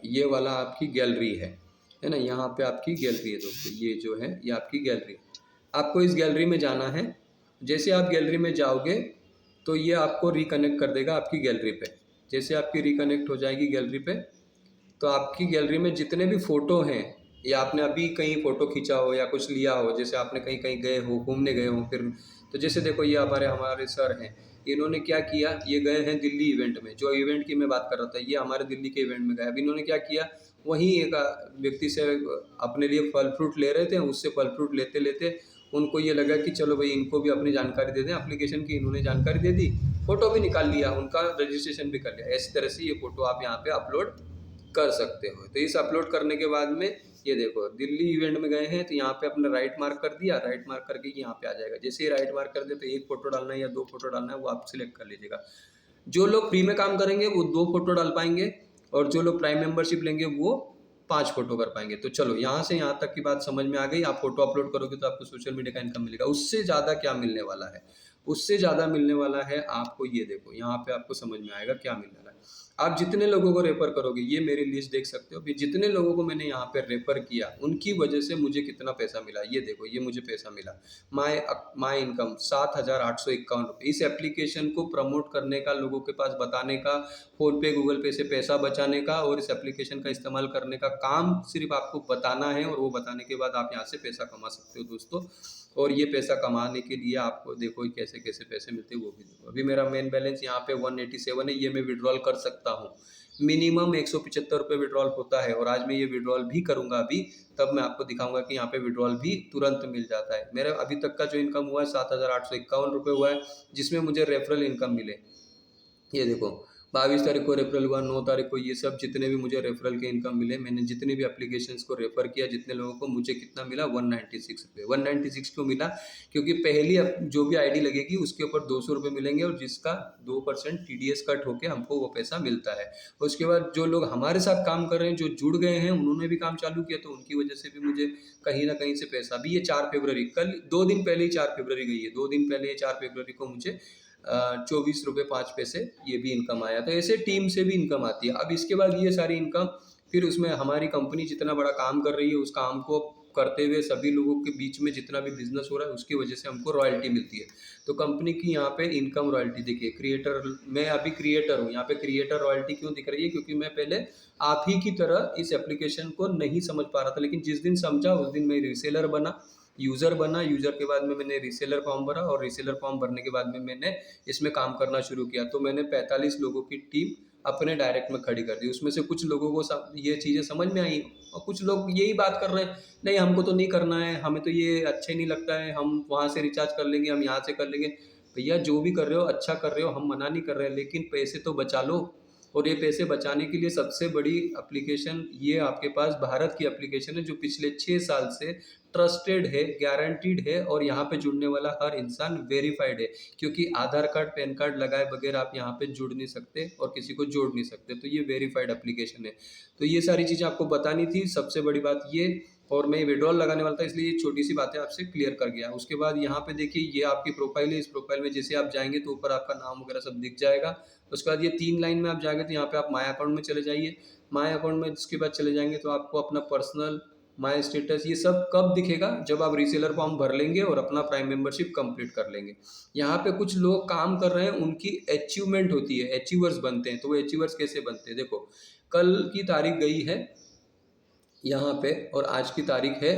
Speaker 1: ये वाला आपकी गैलरी है ना। यहाँ पे आपकी गैलरी है दोस्तों, ये जो है ये आपकी गैलरी है। आपको इस गैलरी में जाना है। जैसे आप गैलरी में जाओगे तो ये आपको रिकनेक्ट कर देगा आपकी गैलरी पे। जैसे आपकी रिकनेक्ट हो जाएगी गैलरी पे, तो आपकी गैलरी में जितने भी फ़ोटो हैं या आपने अभी कहीं फ़ोटो खींचा हो या कुछ लिया हो, जैसे आपने कहीं कहीं गए हो, घूमने गए हो फिर, तो जैसे देखो ये हमारे सर हैं, इन्होंने क्या किया, ये गए हैं दिल्ली इवेंट में, जो इवेंट की मैं बात कर रहा था ये हमारे दिल्ली के इवेंट में गए। अब इन्होंने क्या किया, वहीं एक व्यक्ति से अपने लिए फल फ्रूट ले रहे थे, उससे फल फ्रूट लेते लेते उनको ये लगा कि चलो भाई इनको भी अपनी जानकारी दे दें एप्लीकेशन की। इन्होंने जानकारी दे दी, फ़ोटो भी निकाल लिया, उनका रजिस्ट्रेशन भी कर लिया। इस तरह से ये फ़ोटो आप यहाँ पे अपलोड कर सकते हो। तो इस अपलोड करने के बाद में ये देखो दिल्ली इवेंट में गए हैं तो यहाँ पे अपना राइट मार्क कर दिया, राइट मार्क करके यहाँ पे आ जाएगा। जैसे ही राइट मार्क कर दे तो एक फोटो डालना है या 2 फोटो डालना है वो आप सिलेक्ट कर लीजिएगा। जो लोग फ्री में काम करेंगे वो 2 फोटो डाल पाएंगे और जो लोग प्राइम मेंबरशिप लेंगे वो 5 फोटो कर पाएंगे। तो चलो यहाँ से यहाँ तक की बात समझ में आ गई। आप फोटो अपलोड करोगे तो आपको सोशल मीडिया का इनकम मिलेगा। उससे ज़्यादा क्या मिलने वाला है, उससे ज़्यादा मिलने वाला है आपको, ये देखो यहाँ पे आपको समझ में आएगा क्या मिलने वाला है। आप जितने लोगों को रेफर करोगे, ये मेरी लिस्ट देख सकते हो कि जितने लोगों को मैंने यहाँ पे रेफर किया उनकी वजह से मुझे कितना पैसा मिला। ये देखो ये मुझे पैसा मिला, माई इनकम 7,851 रुपये। इस एप्लीकेशन को प्रमोट करने का, लोगों के पास बताने का, फ़ोनपे गूगल पे से पैसा बचाने का और इस एप्लीकेशन का इस्तेमाल करने का काम सिर्फ आपको बताना है और वो बताने के बाद आप यहाँ से पैसा कमा सकते हो दोस्तों। और ये पैसा कमाने के लिए आपको देखो कैसे कैसे पैसे मिलते हैं वो भी देखो। अभी मेरा मेन बैलेंस यहाँ पे 187 है, ये मैं विड्रॉल कर सकता हूँ। मिनिमम 175 रुपये विड्रॉल होता है और आज मैं ये विड्रॉल भी करूँगा अभी, तब मैं आपको दिखाऊंगा कि यहाँ पे विड्रॉल भी तुरंत मिल जाता है। मेरा अभी तक का जो इनकम हुआ है 7,851 रुपये हुआ है, जिसमें मुझे रेफरल इनकम मिले। ये देखो 22 तारीख को रेफरल हुआ, 9 तारीख को, ये सब जितने भी मुझे रेफरल के इनकम मिले, मैंने जितने भी एप्लीकेशंस को रेफर किया, जितने लोगों को, मुझे कितना मिला 196 रुपये। 196 क्यों मिला, क्योंकि पहली जो भी आईडी लगेगी उसके ऊपर 200 रुपये मिलेंगे और जिसका 2% TDS कट होकर हमको वो पैसा मिलता है। उसके बाद जो लोग हमारे साथ काम कर रहे हैं, जो जुड़ गए हैं, उन्होंने भी काम चालू किया तो उनकी वजह से भी मुझे कहीं ना कहीं से पैसा भी, ये 4 फरवरी, कल 2 दिन पहले ही 4 फरवरी गई है, 2 दिन पहले 4 फरवरी को मुझे 24 रुपये 5 पैसे ये भी इनकम आया। तो ऐसे टीम से भी इनकम आती है। अब इसके बाद ये सारी इनकम फिर उसमें हमारी कंपनी जितना बड़ा काम कर रही है उस काम को करते हुए सभी लोगों के बीच में जितना भी बिजनेस हो रहा है उसकी वजह से हमको रॉयल्टी मिलती है। तो कंपनी की यहाँ पे इनकम रॉयल्टी देखिए, क्रिएटर, मैं अभी क्रिएटर हूँ, यहाँ पे क्रिएटर रॉयल्टी क्यों दिख रही है, क्योंकि मैं पहले आप ही की तरह इस एप्लीकेशन को नहीं समझ पा रहा था, लेकिन जिस दिन समझा उस दिन मैं रीसेलर बना, यूज़र बना। यूज़र के बाद में मैंने रीसेलर फॉर्म भरा और रीसेलर फॉर्म भरने के बाद में मैंने इसमें काम करना शुरू किया। तो मैंने 45 लोगों की टीम अपने डायरेक्ट में खड़ी कर दी। उसमें से कुछ लोगों को ये चीज़ें समझ में आई और कुछ लोग यही बात कर रहे हैं, नहीं हमको तो नहीं करना है, हमें तो ये अच्छा ही नहीं लगता है, हम वहाँ से रिचार्ज कर लेंगे, हम यहाँ से कर लेंगे। भैया जो भी कर रहे हो अच्छा कर रहे हो, हम मना नहीं कर रहे हैं, लेकिन पैसे तो बचा लो। और ये पैसे बचाने के लिए सबसे बड़ी एप्लीकेशन ये आपके पास भारत की एप्लीकेशन है, जो पिछले 6 साल से ट्रस्टेड है, गारंटीड है और यहाँ पे जुड़ने वाला हर इंसान वेरीफाइड है, क्योंकि आधार कार्ड पैन कार्ड लगाए बगैर आप यहाँ पे जुड़ नहीं सकते और किसी को जोड़ नहीं सकते। तो ये वेरीफाइड एप्लीकेशन है। तो ये सारी चीज़ें आपको बतानी थी। सबसे बड़ी बात ये और मैं विड्रॉल लगाने वाला था, इसलिए ये छोटी सी बातें आपसे क्लियर कर गया। उसके बाद यहाँ पे देखिए ये आपकी प्रोफाइल है, इस प्रोफाइल में जैसे आप जाएंगे तो ऊपर आपका नाम वगैरह सब दिख जाएगा। उसके बाद ये 3 लाइन में आप जाएंगे तो यहाँ पे आप माय अकाउंट में चले जाइए। माय अकाउंट में इसके बाद चले जाएंगे तो आपको अपना पर्सनल, माय स्टेटस, ये सब कब दिखेगा, जब आप रीसेलर फॉर्म भर लेंगे और अपना प्राइम मेंबरशिप कंप्लीट कर लेंगे। यहाँ पे कुछ लोग काम कर रहे हैं, उनकी अचीवमेंट होती है, अचीवर्स बनते हैं। तो वो अचीवर्स कैसे बनते हैं, देखो कल की तारीख गई है यहाँ पे और आज की तारीख है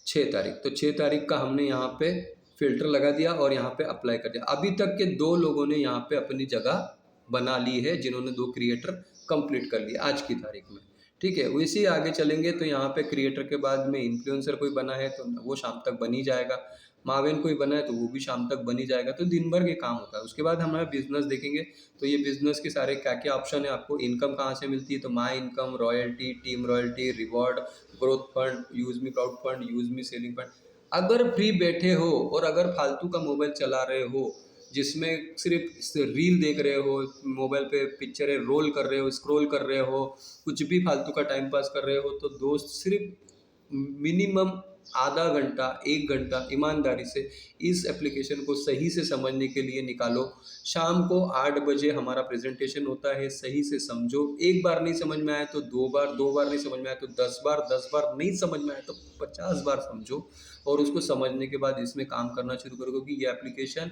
Speaker 1: 6 तारीख। तो 6 तारीख का हमने यहाँ पे फिल्टर लगा दिया और यहाँ पे अप्लाई कर दिया। अभी तक के 2 लोगों ने यहाँ पे अपनी जगह बना ली है, जिन्होंने 2 क्रिएटर कंप्लीट कर लिए आज की तारीख में। ठीक है, वैसे आगे चलेंगे तो यहाँ पे क्रिएटर के बाद में इन्फ्लुएंसर कोई बना है तो वो शाम तक बन ही जाएगा। मावेन कोई बना है तो वो भी शाम तक बन ही जाएगा। तो दिन भर के काम होता है। उसके बाद हमारा बिजनेस देखेंगे तो ये बिजनेस के सारे क्या क्या ऑप्शन है, आपको इनकम कहाँ से मिलती है, तो my income, royalty, team royalty, reward, growth fund, use me crowd fund, use me selling fund. अगर फ्री बैठे हो और अगर फालतू का मोबाइल चला रहे हो, जिसमें सिर्फ रील देख रहे हो, मोबाइल पे पिक्चरें रोल कर रहे हो, स्क्रॉल कर रहे हो, कुछ भी फालतू का टाइम पास कर रहे हो, तो दोस्त सिर्फ मिनिमम आधा घंटा 1 घंटा ईमानदारी से इस एप्लीकेशन को सही से समझने के लिए निकालो। शाम को 8 बजे हमारा प्रेजेंटेशन होता है, सही से समझो। एक बार नहीं समझ में आए तो 2 बार, 2 बार नहीं समझ में आए तो 10 बार, 10 बार नहीं समझ में आए तो 50 बार समझो और उसको समझने के बाद इसमें काम करना शुरू करो। क्योंकि ये एप्लीकेशन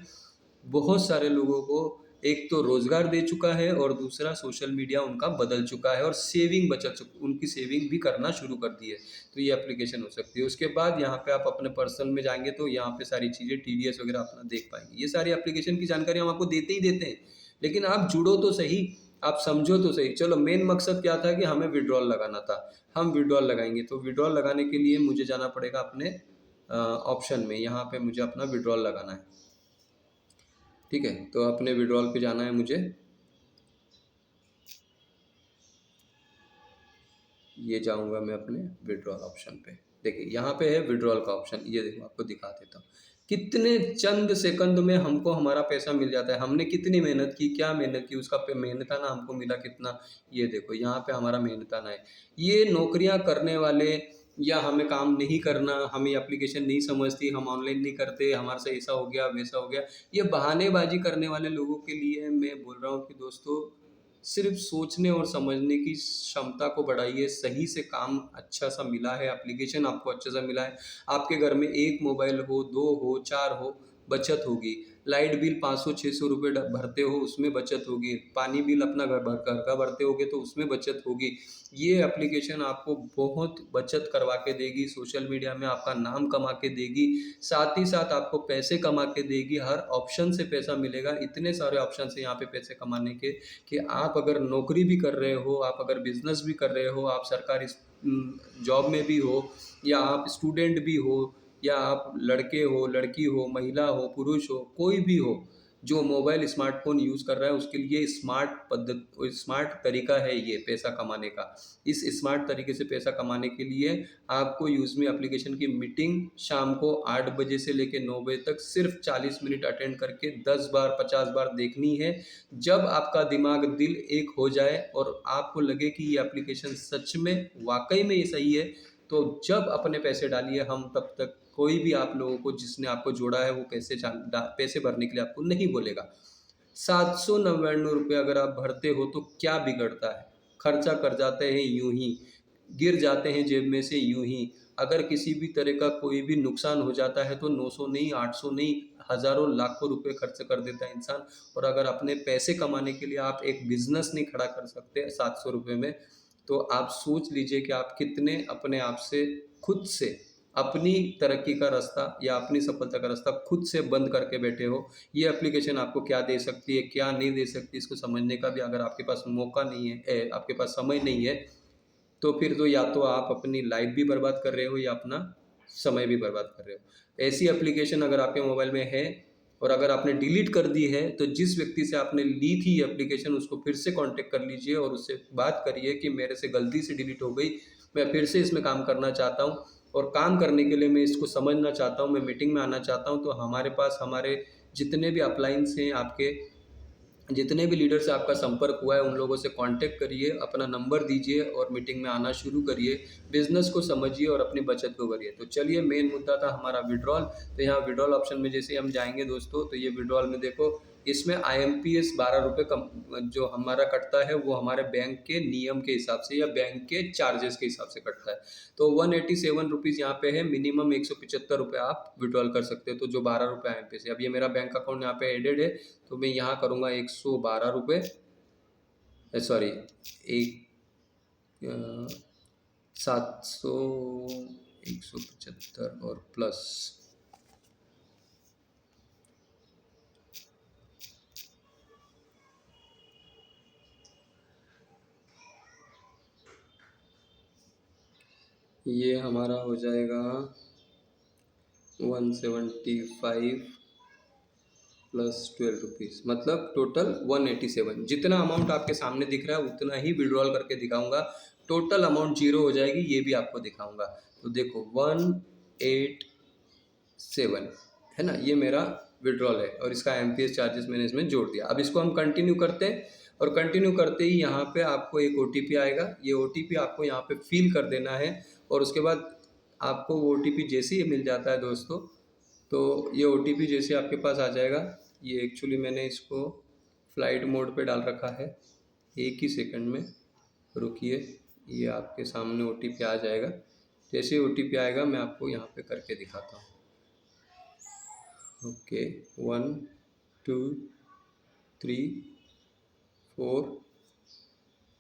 Speaker 1: बहुत सारे लोगों को एक तो रोजगार दे चुका है और दूसरा सोशल मीडिया उनका बदल चुका है और सेविंग बचत उनकी सेविंग भी करना शुरू कर दी है। तो ये एप्लीकेशन हो सकती है। उसके बाद यहाँ पे आप अपने पर्सनल में जाएंगे तो यहाँ पे सारी चीज़ें टीडीएस वगैरह अपना देख पाएंगे। ये सारी एप्लीकेशन की जानकारी हम आपको देते ही देते हैं, लेकिन आप जुड़ो तो सही, आप समझो तो सही। चलो मेन मकसद क्या था कि हमें विड्रॉल लगाना था, हम विड्रॉल लगाएंगे। तो विड्रॉल लगाने के लिए मुझे जाना पड़ेगा अपने ऑप्शन में, यहाँ पे मुझे अपना विड्रॉल लगाना है। ठीक है, तो अपने विड्रॉल पे जाना है मुझे। ये जाऊंगा मैं अपने विड्रॉल ऑप्शन पे। देखिए यहाँ पे है विड्रॉल का ऑप्शन, ये देखो आपको दिखा देता हूँ। कितने चंद सेकंड में हमको हमारा पैसा मिल जाता है। हमने कितनी मेहनत की, क्या मेहनत की, उसका पे मेहनताना हमको मिला कितना, ये देखो यहाँ पे हमारा मेहनताना है। ये नौकरियां करने वाले या हमें काम नहीं करना, हमें एप्लीकेशन नहीं समझती, हम ऑनलाइन नहीं करते, हमारे से ऐसा हो गया वैसा हो गया, ये बहानेबाजी करने वाले लोगों के लिए मैं बोल रहा हूँ कि दोस्तों सिर्फ सोचने और समझने की क्षमता को बढ़ाइए। सही से काम अच्छा सा मिला है, एप्लीकेशन आपको अच्छा सा मिला है, आपके घर में 1 मोबाइल हो, 2 हो, 4 हो, बचत होगी। लाइट बिल 500-600 रुपये भरते हो, उसमें बचत होगी। पानी बिल अपना घर का भरते होगे तो उसमें बचत होगी। ये एप्लीकेशन आपको बहुत बचत करवा के देगी, सोशल मीडिया में आपका नाम कमा के देगी, साथ ही साथ आपको पैसे कमा के देगी। हर ऑप्शन से पैसा मिलेगा, इतने सारे ऑप्शन है यहाँ पे पैसे कमाने के कि आप अगर नौकरी भी कर रहे हो, आप अगर बिजनेस भी कर रहे हो, आप सरकारी जॉब में भी हो, या आप स्टूडेंट भी हो, या आप लड़के हो, लड़की हो, महिला हो, पुरुष हो, कोई भी हो जो मोबाइल स्मार्टफोन यूज़ कर रहा है, उसके लिए स्मार्ट तरीका है ये पैसा कमाने का। इस स्मार्ट तरीके से पैसा कमाने के लिए आपको यूज़मी एप्लीकेशन की मीटिंग शाम को 8 बजे से लेकर 9 बजे तक सिर्फ 40 मिनट अटेंड करके 10 बार 50 बार देखनी है। जब आपका दिमाग दिल एक हो जाए और आपको लगे कि ये एप्लीकेशन सच में वाकई में ये सही है, तो जब अपने पैसे डालिए। हम तब तक कोई भी आप लोगों को जिसने आपको जोड़ा है वो पैसे भरने के लिए आपको नहीं बोलेगा। 799 रुपये अगर आप भरते हो तो क्या बिगड़ता है, खर्चा कर जाते हैं यूं ही, गिर जाते हैं जेब में से यूं ही। अगर किसी भी तरह का कोई भी नुकसान हो जाता है तो 900 नहीं, 800 नहीं, हज़ारों लाखों रुपए खर्च कर देता है इंसान। और अगर अपने पैसे कमाने के लिए आप एक बिजनेस नहीं खड़ा कर सकते 700 रुपये में, तो आप सोच लीजिए कि आप कितने अपने आप से, खुद से अपनी तरक्की का रास्ता या अपनी सफलता का रास्ता खुद से बंद करके बैठे हो। ये एप्लीकेशन आपको क्या दे सकती है, क्या नहीं दे सकती, इसको समझने का भी अगर आपके पास मौका नहीं है, आपके पास समय नहीं है, तो फिर तो या तो आप अपनी लाइफ भी बर्बाद कर रहे हो या अपना समय भी बर्बाद कर रहे हो। ऐसी एप्लीकेशन अगर आपके मोबाइल में है और अगर आपने डिलीट कर दी है, तो जिस व्यक्ति से आपने ली थी ये एप्लीकेशन उसको फिर से कांटेक्ट कर लीजिए और उससे बात करिए कि मेरे से गलती से डिलीट हो गई, मैं फिर से इसमें काम करना चाहता हूँ और काम करने के लिए मैं इसको समझना चाहता हूँ, मैं मीटिंग में आना चाहता हूँ। तो हमारे पास हमारे जितने भी अपलाइंस हैं आपके जितने भी लीडर से आपका संपर्क हुआ है उन लोगों से कांटेक्ट करिए, अपना नंबर दीजिए और मीटिंग में आना शुरू करिए। बिजनेस को समझिए और अपनी बचत को करिए। तो चलिए, मेन मुद्दा था हमारा विड्रॉल। तो यहाँ विड्रॉल ऑप्शन में जैसे हम जाएंगे दोस्तों, तो ये विड्रॉल में देखो, इसमें IMPS 12 रुपये कम जो हमारा कटता है वो हमारे बैंक के नियम के हिसाब से या बैंक के चार्जेस के हिसाब से कटता है। तो 187 रुपीज़ यहाँ पे है, मिनिमम 175 रुपये आप विड्रॉल कर सकते हो। तो जो 12 रुपये IMPS है, अब ये मेरा बैंक अकाउंट यहाँ पे एडेड है, तो मैं यहाँ करूँगा 112 रुपये, सॉरी, एक 700, 175 और प्लस ये हमारा हो जाएगा 175 प्लस 12 रुपीज़, मतलब टोटल 187। जितना अमाउंट आपके सामने दिख रहा है उतना ही विड्रॉल करके दिखाऊंगा। टोटल अमाउंट जीरो हो जाएगी, ये भी आपको दिखाऊंगा। तो देखो 187 है ना, ये मेरा विड्रॉल है और इसका IMPS चार्जेस मैंने इसमें जोड़ दिया। अब इसको हम कंटिन्यू करते हैं और कंटिन्यू करते ही यहाँ पे आपको एक OTP आएगा। ये OTP आपको यहाँ पे फिल कर देना है और उसके बाद आपको वो OTP जैसे ही मिल जाता है दोस्तों, तो ये OTP जैसे आपके पास आ जाएगा, ये एक्चुअली मैंने इसको फ्लाइट मोड पे डाल रखा है। एक ही सेकंड में रुकिए, ये आपके सामने OTP आ जाएगा। जैसे ही OTP आएगा मैं आपको यहाँ पे करके दिखाता हूँ। ओके, 1 2 3 4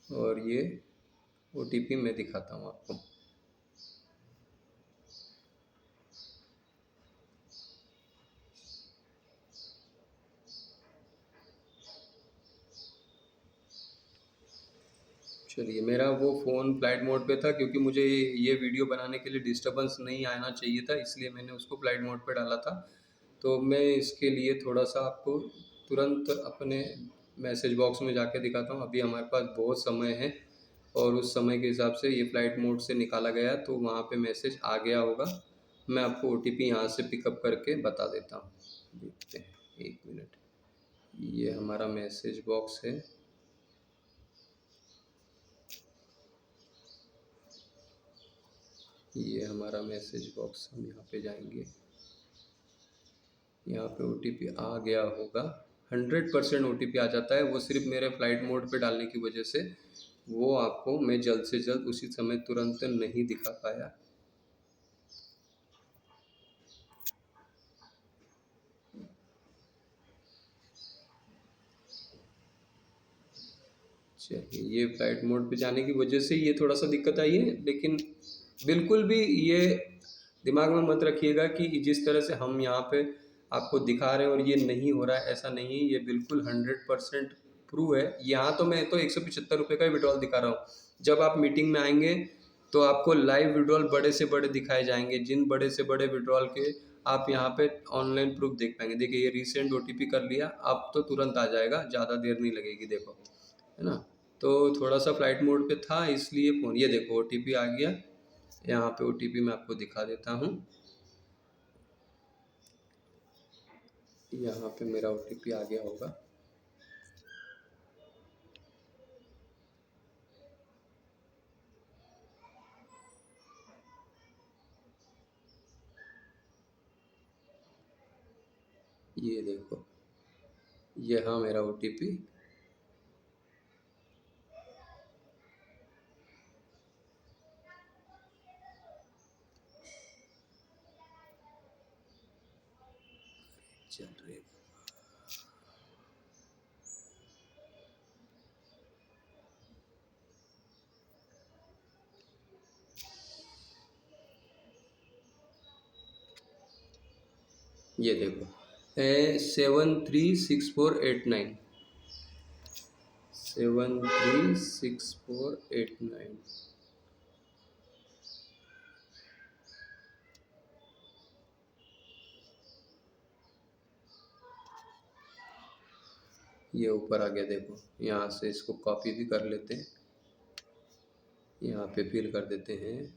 Speaker 1: और ये OTP मैं दिखाता हूँ आपको। चलिए, मेरा वो फ़ोन फ्लाइट मोड पे था क्योंकि मुझे ये वीडियो बनाने के लिए डिस्टरबेंस नहीं आना चाहिए था, इसलिए मैंने उसको फ्लाइट मोड पे डाला था। तो मैं इसके लिए थोड़ा सा आपको तुरंत अपने मैसेज बॉक्स में जाके दिखाता हूँ। अभी हमारे पास बहुत समय है और उस समय के हिसाब से ये फ्लाइट मोड से निकाला गया, तो वहाँ पे मैसेज आ गया होगा। मैं आपको OTP यहाँ से पिकअप करके बता देता हूँ। देखते हैं, 1 मिनट। ये हमारा मैसेज बॉक्स है। ये हमारा मैसेज बॉक्स, हम यहाँ पे जाएंगे, यहाँ पे OTP आ गया होगा। 100% OTP आ जाता है, वो सिर्फ मेरे फ्लाइट मोड पे डालने की वजह से वो आपको मैं जल्द से जल्द उसी समय तुरंत नहीं दिखा पाया। चलिए, ये फ्लाइट मोड पे जाने की वजह से ये थोड़ा सा दिक्कत आई है, लेकिन बिल्कुल भी ये दिमाग में मत रखिएगा कि जिस तरह से हम यहाँ पे आपको दिखा रहे हैं और ये नहीं हो रहा है, ऐसा नहीं। ये बिल्कुल 100% प्रूव है। यहाँ तो मैं तो 175 रुपये का ही विड्रॉल दिखा रहा हूँ। जब आप मीटिंग में आएंगे तो आपको लाइव विड्रॉल बड़े से बड़े दिखाए जाएंगे, जिन बड़े से बड़े विड्रॉल के आप यहाँ पे ऑनलाइन प्रूफ देख पाएंगे। देखिए, ये रिसेंट OTP कर लिया, अब तो तुरंत आ जाएगा, ज़्यादा देर नहीं लगेगी, देखो, है ना। तो थोड़ा सा फ्लाइट मोड पे था इसलिए फ़ोन, ये देखो OTP आ गया। यहाँ पे OTP मैं आपको दिखा देता हूँ। यहाँ पे मेरा OTP आ गया होगा। ये देखो, ये हाँ मेरा OTP। चल रहे, ये देखो 736489, 736489। ये ऊपर आ गया, देखो। यहाँ से इसको कॉपी भी कर लेते हैं, यहाँ पे फिल कर देते हैं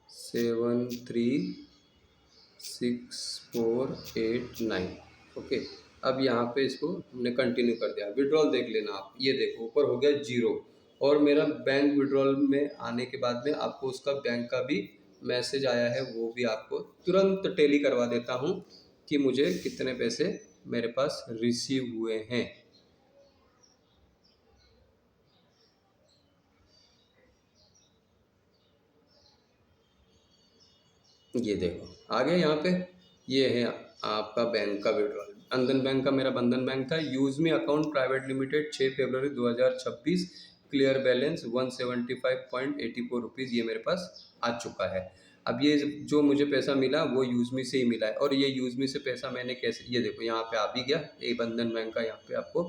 Speaker 1: 736489। ओके, अब यहाँ पे इसको हमने कंटिन्यू कर दिया। विड्रॉल देख लेना आप, ये देखो ऊपर हो गया 0, और मेरा बैंक विड्रॉल में आने के बाद में आपको उसका बैंक का भी मैसेज आया है, वो भी आपको तुरंत टेली करवा देता हूँ कि मुझे कितने पैसे मेरे पास रिसीव हुए हैं। ये देखो आ गया यहाँ पे, ये है आपका बैंक का विड्रॉल। बंधन बैंक का, मेरा बंधन बैंक था। Use me account private limited 6 फरवरी 2026, क्लियर बैलेंस 175.84 रुपीज़, ये मेरे पास आ चुका है। अब ये जो मुझे पैसा मिला वो यूजमी से ही मिला है। और ये यूजमी से पैसा मैंने कैसे, ये देखो यहाँ पे आ भी गया, ये बंधन बैंक का यहाँ पे आपको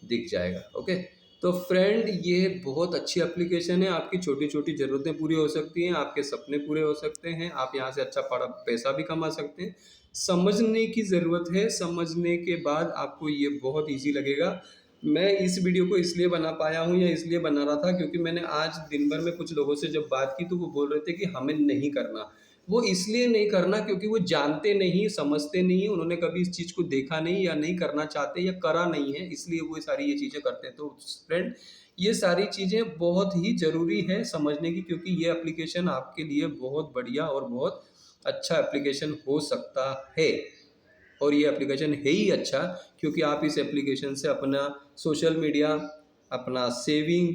Speaker 1: दिख जाएगा। ओके, तो फ्रेंड ये बहुत अच्छी एप्लीकेशन है, आपकी छोटी छोटी ज़रूरतें पूरी हो सकती हैं, आपके सपने पूरे हो सकते हैं, आप यहाँ से अच्छा बड़ा पैसा भी कमा सकते हैं। समझने की ज़रूरत है, समझने के बाद आपको ये बहुत इजी लगेगा। मैं इस वीडियो को इसलिए बना पाया हूँ या इसलिए बना रहा था क्योंकि मैंने आज दिन भर में कुछ लोगों से जब बात की तो वो बोल रहे थे कि हमें नहीं करना। वो इसलिए नहीं करना क्योंकि वो जानते नहीं, समझते नहीं, उन्होंने कभी इस चीज़ को देखा नहीं या नहीं करना चाहते या करा नहीं है, इसलिए वो सारी ये चीज़ें करते हैं। तो फ्रेंड ये सारी चीज़ें बहुत ही ज़रूरी है समझने की, क्योंकि ये एप्लीकेशन आपके लिए बहुत बढ़िया और बहुत अच्छा एप्लीकेशन हो सकता है। और ये एप्लीकेशन है ही अच्छा क्योंकि आप इस एप्लीकेशन से अपना सोशल मीडिया, अपना सेविंग,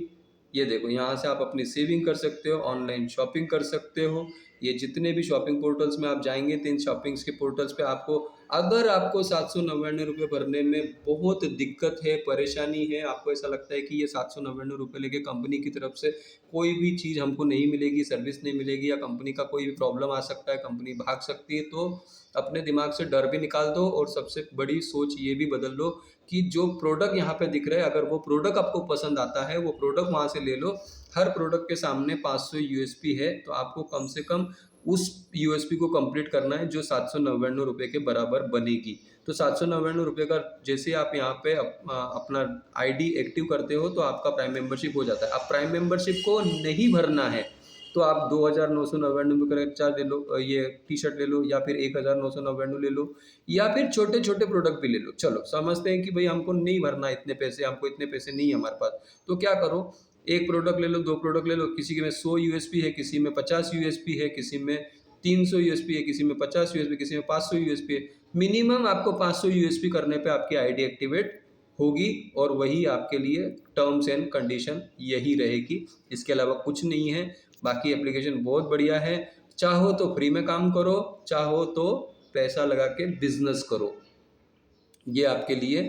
Speaker 1: ये देखो यहाँ से आप अपनी सेविंग कर सकते हो, ऑनलाइन शॉपिंग कर सकते हो। ये जितने भी शॉपिंग पोर्टल्स में आप जाएंगे तो इन शॉपिंग्स के पोर्टल्स पे आपको, अगर आपको 799 भरने में बहुत दिक्कत है, परेशानी है, आपको ऐसा लगता है कि ये 799 लेके कंपनी की तरफ से कोई भी चीज़ हमको नहीं मिलेगी, सर्विस नहीं मिलेगी, या कंपनी का कोई भी प्रॉब्लम आ सकता है, कंपनी भाग सकती है, तो अपने दिमाग से डर भी निकाल दो और सबसे बड़ी सोच ये भी बदल लो कि जो प्रोडक्ट यहाँ पे दिख रहा है, अगर वो प्रोडक्ट आपको पसंद आता है, वो प्रोडक्ट वहाँ से ले लो। हर प्रोडक्ट के सामने 500 यूएसपी है, तो आपको कम से कम उस यूएसपी को कंप्लीट करना है जो 799 रुपये के बराबर बनेगी। तो 799 रुपये का जैसे आप यहाँ पे अपना आईडी एक्टिव करते हो तो आपका प्राइम मेंबरशिप हो जाता है। अब प्राइम मेंबरशिप को नहीं भरना है तो आप 2,999 का रिचार्ज ले लो, ये टी शर्ट ले लो, या फिर 1,999 ले लो, या फिर छोटे छोटे प्रोडक्ट भी ले लो। चलो समझते हैं कि भाई हमको नहीं भरना इतने पैसे, हमको इतने पैसे नहीं है हमारे पास, तो क्या करो, एक प्रोडक्ट ले लो, दो प्रोडक्ट ले लो, किसी में 100 यूएसपी है, किसी में 50 यूएसपी है, किसी में 300 यूएसपी है, किसी में 50 यूएसपी, किसी में 500 यूएसपी है। मिनिमम आपको 500 यूएसपी करने पे आपकी आईडी एक्टिवेट होगी, और वही आपके लिए टर्म्स एंड कंडीशन यही रहेगी, इसके अलावा कुछ नहीं है। बाकी एप्लीकेशन बहुत बढ़िया है, चाहो तो फ्री में काम करो, चाहो तो पैसा लगा के बिजनेस करो, ये आपके लिए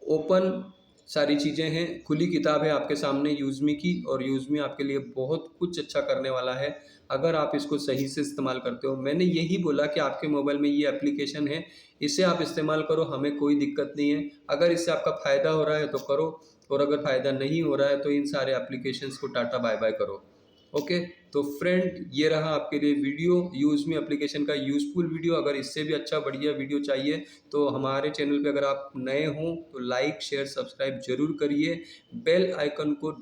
Speaker 1: ओपन सारी चीज़ें हैं, खुली किताब है आपके सामने यूज़मी की। और यूज़मी आपके लिए बहुत कुछ अच्छा करने वाला है अगर आप इसको सही से इस्तेमाल करते हो। मैंने यही बोला कि आपके मोबाइल में ये एप्लीकेशन है, इसे आप इस्तेमाल करो, हमें कोई दिक्कत नहीं है। अगर इससे आपका फ़ायदा हो रहा है तो करो, और अगर फ़ायदा नहीं हो रहा है तो इन सारे एप्लीकेशंस को टाटा बाय बाय करो। ओके, तो फ्रेंड ये रहा आपके लिए वीडियो, यूज़मी एप्लीकेशन का यूज़फुल वीडियो। अगर इससे भी अच्छा बढ़िया वीडियो चाहिए तो हमारे चैनल पे अगर आप नए हों तो लाइक शेयर सब्सक्राइब जरूर करिए, बेल आइकन को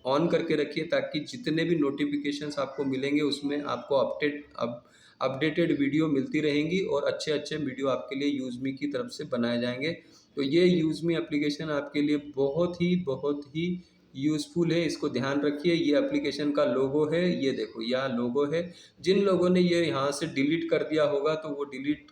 Speaker 1: ऑन करके रखिए ताकि जितने भी नोटिफिकेशंस आपको मिलेंगे उसमें आपको अपडेटेड वीडियो मिलती रहेंगी, और अच्छे अच्छे वीडियो आपके लिए यूज़मी की तरफ से बनाए जाएंगे। तो ये यूज़मी एप्लीकेशन आपके लिए बहुत ही यूज़फुल है, इसको ध्यान रखिए। ये एप्लीकेशन का लोगो है, ये देखो यहाँ लोगो है। जिन लोगों ने ये यहाँ से डिलीट कर दिया होगा तो वो डिलीट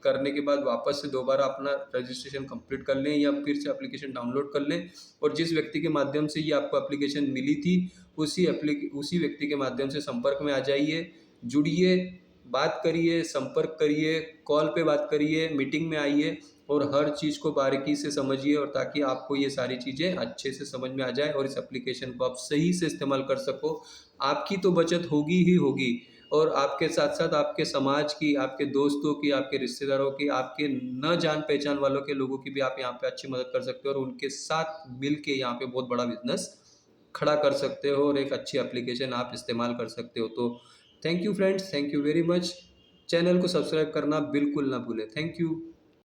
Speaker 1: करने के बाद वापस से दोबारा अपना रजिस्ट्रेशन कंप्लीट कर लें या फिर से एप्लीकेशन डाउनलोड कर लें, और जिस व्यक्ति के माध्यम से ये आपको एप्लीकेशन मिली थी उसी व्यक्ति के माध्यम से संपर्क में आ जाइए, जुड़िए, बात करिए, संपर्क करिए, कॉल पे बात करिए, मीटिंग में आइए, और हर चीज़ को बारीकी से समझिए, और ताकि आपको ये सारी चीज़ें अच्छे से समझ में आ जाए और इस एप्लीकेशन को आप सही से इस्तेमाल कर सको। आपकी तो बचत होगी ही होगी, और आपके साथ साथ आपके समाज की, आपके दोस्तों की, आपके रिश्तेदारों की, आपके न जान पहचान वालों के लोगों की भी आप यहाँ पे अच्छी मदद कर सकते हो, और उनके साथ मिल के यहाँ पे बहुत बड़ा बिजनेस खड़ा कर सकते हो, और एक अच्छी एप्लीकेशन आप इस्तेमाल कर सकते हो। तो thank you friends, thank you very much. Channel को सब्सक्राइब करना बिल्कुल ना भूलें। Thank you.